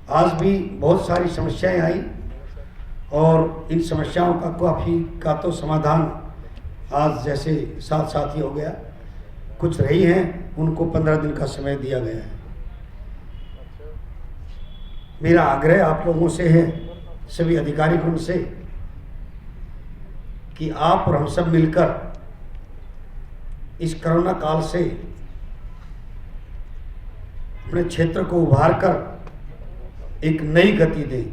आज भी बहुत सारी समस्याएं आई और इन समस्याओं का तो समाधान आज जैसे साथ साथ ही हो गया। कुछ रही हैं, उनको 15 दिन का समय दिया गया है। मेरा आग्रह आप लोगों से है, सभी अधिकारीगण से, कि आप और हम सब मिलकर इस कोरोना काल से अपने क्षेत्र को उभार कर एक नई गति दें।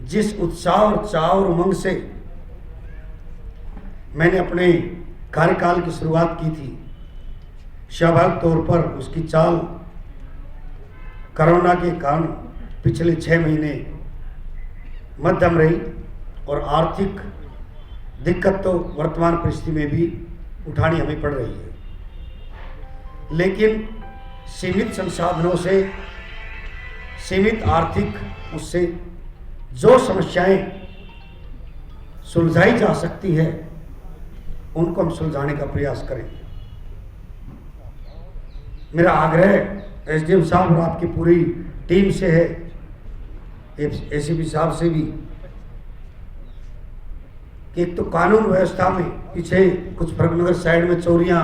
जिस उत्साह और चाव और उमंग से मैंने अपने कार्यकाल की शुरुआत की थी, स्वाभाविक तौर पर उसकी चाल कोरोना के कारण पिछले 6 महीने मध्यम रही और आर्थिक दिक्कत तो वर्तमान परिस्थिति में भी उठानी हमें पड़ रही है। लेकिन सीमित संसाधनों से, सीमित आर्थिक उससे जो समस्याएं सुलझाई जा सकती है, उनको हम सुलझाने का प्रयास करें। मेरा आग्रह एसडीएम साहब और आपकी पूरी टीम से है, एसीपी साहब से भी, कि एक तो कानून व्यवस्था में पीछे कुछ फर्रुखनगर साइड में चोरियां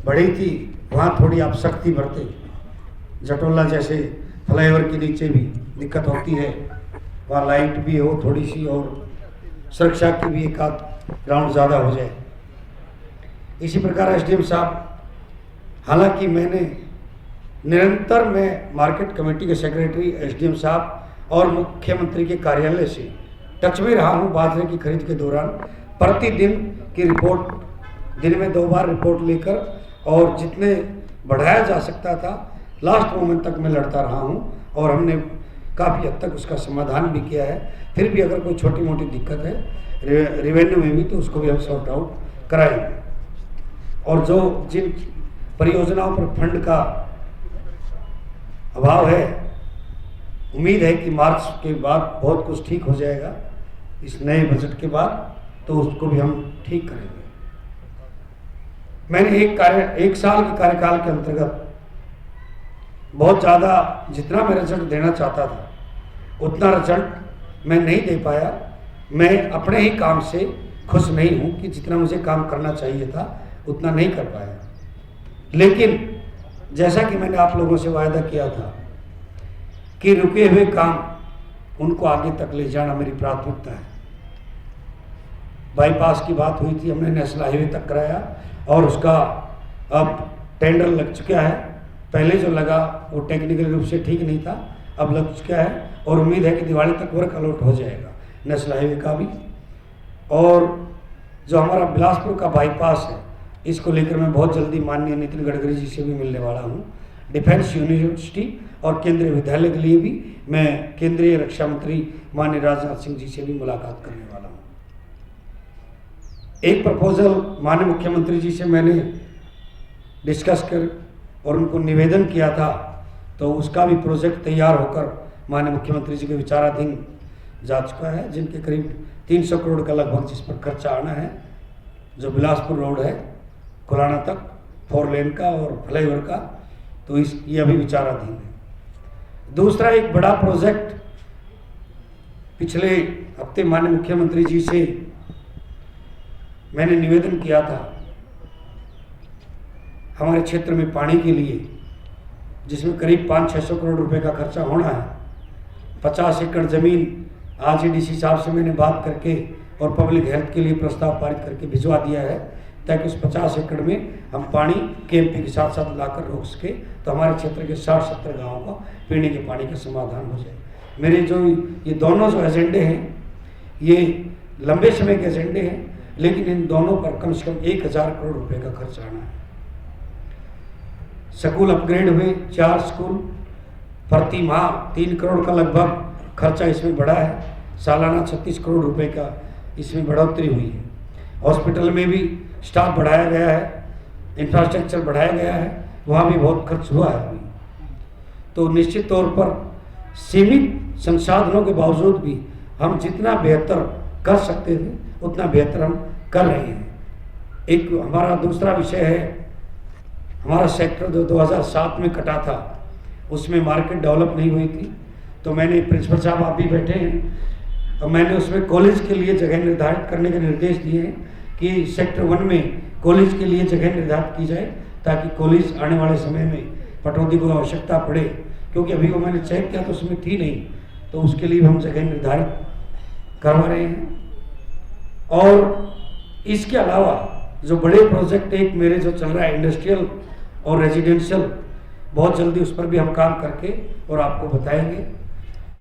बढ़ी थी, वहाँ थोड़ी आप सख्ती बरते। जटोला जैसे फ्लाईओवर के नीचे भी दिक्कत होती है, वहाँ लाइट भी हो थोड़ी सी और सुरक्षा की भी एक आध ग्राउंड ज़्यादा हो जाए। इसी प्रकार एसडीएम साहब, हालांकि मैंने निरंतर मैं मार्केट कमेटी के सेक्रेटरी एसडीएम साहब और मुख्यमंत्री के कार्यालय से टच में रहा हूँ बाजरे की खरीद के दौरान। प्रतिदिन की रिपोर्ट, दिन में 2 बार रिपोर्ट लेकर, और जितने बढ़ाया जा सकता था लास्ट मोमेंट तक मैं लड़ता रहा हूँ और हमने काफ़ी हद तक उसका समाधान भी किया है। फिर भी अगर कोई छोटी मोटी दिक्कत है रेवेन्यू में भी, तो उसको भी हम सॉर्ट आउट कराएंगे। और जो जिन परियोजनाओं पर फंड का अभाव है, उम्मीद है कि मार्च के बाद बहुत कुछ ठीक हो जाएगा, इस नए बजट के बाद, तो उसको भी हम ठीक करेंगे। मैंने एक साल के कार्यकाल के अंतर्गत बहुत ज़्यादा, जितना मैं रिजल्ट देना चाहता था उतना रिजल्ट मैं नहीं दे पाया। मैं अपने ही काम से खुश नहीं हूँ कि जितना मुझे काम करना चाहिए था उतना नहीं कर पाया। लेकिन जैसा कि मैंने आप लोगों से वायदा किया था कि रुके हुए काम उनको आगे तक ले जाना मेरी प्राथमिकता है। बाईपास की बात हुई थी, हमने नेशनल हाईवे तक कराया और उसका अब टेंडर लग चुका है। पहले जो लगा वो टेक्निकल रूप से ठीक नहीं था, अब लग चुका है और उम्मीद है कि दिवाली तक वर्क अलॉट हो जाएगा नेशनल हाईवे का भी। और जो हमारा बिलासपुर का बाईपास है, इसको लेकर मैं बहुत जल्दी माननीय नितिन गडकरी जी से भी मिलने वाला हूँ। डिफेंस यूनिवर्सिटी और केंद्रीय विद्यालय के लिए भी मैं केंद्रीय रक्षा मंत्री माननीय राजनाथ सिंह जी से भी मुलाकात करने वाला हूँ। एक प्रपोजल माननीय मुख्यमंत्री जी से मैंने डिस्कस कर और उनको निवेदन किया था, तो उसका भी प्रोजेक्ट तैयार होकर माननीय मुख्यमंत्री जी के विचाराधीन जा चुका है, जिनके करीब 300 करोड़ का लगभग जिस पर खर्चा आना है। जो बिलासपुर रोड है कुलाना तक 4 लेन का और फ्लाईओवर का, तो ये अभी विचाराधीन है। दूसरा एक बड़ा प्रोजेक्ट पिछले हफ्ते माननीय मुख्यमंत्री जी से मैंने निवेदन किया था हमारे क्षेत्र में पानी के लिए, जिसमें करीब 500-600 करोड़ रुपए का खर्चा होना है। 50 एकड़ ज़मीन आज ही डीसी साहब से मैंने बात करके और पब्लिक हेल्थ के लिए प्रस्ताव पारित करके भिजवा दिया है, ताकि उस 50 एकड़ में हम पानी केएमपी के साथ साथ लाकर रोक सके, तो हमारे क्षेत्र के 60-70 गाँवों का पीने के पानी का समाधान हो जाए। मेरे जो ये दोनों जो एजेंडे हैं, ये लंबे समय के एजेंडे हैं, लेकिन इन दोनों पर कम से कम 1000 करोड़ रुपए का खर्च आना है। स्कूल अपग्रेड हुए, 4 स्कूल, प्रति माह 3 करोड़ का लगभग खर्चा इसमें बढ़ा है। सालाना 36 करोड़ रुपए का इसमें बढ़ोतरी हुई है। हॉस्पिटल में भी स्टाफ बढ़ाया गया है, इंफ्रास्ट्रक्चर बढ़ाया गया है, वहाँ भी बहुत खर्च हुआ है अभी। तो निश्चित तौर पर सीमित संसाधनों के बावजूद भी हम जितना बेहतर कर सकते थे उतना बेहतर हम कर रहे हैं। एक हमारा दूसरा विषय है, हमारा सेक्टर जो 2007 में कटा था, उसमें मार्केट डेवलप नहीं हुई थी। तो मैंने, प्रिंसिपल साहब आप भी बैठे हैं, और मैंने उसमें कॉलेज के लिए जगह निर्धारित करने के निर्देश दिए हैं कि सेक्टर 1 में कॉलेज के लिए जगह निर्धारित की जाए, ताकि कॉलेज आने वाले समय में पटौदी को आवश्यकता पड़े, क्योंकि अभी वो मैंने चेक किया तो उसमें थी नहीं, तो उसके लिए हम जगह निर्धारित करवा रहे हैं। और इसके अलावा जो बड़े प्रोजेक्ट एक मेरे जो चल रहा है इंडस्ट्रियल और रेजिडेंशियल, बहुत जल्दी उस पर भी हम काम करके और आपको बताएंगे।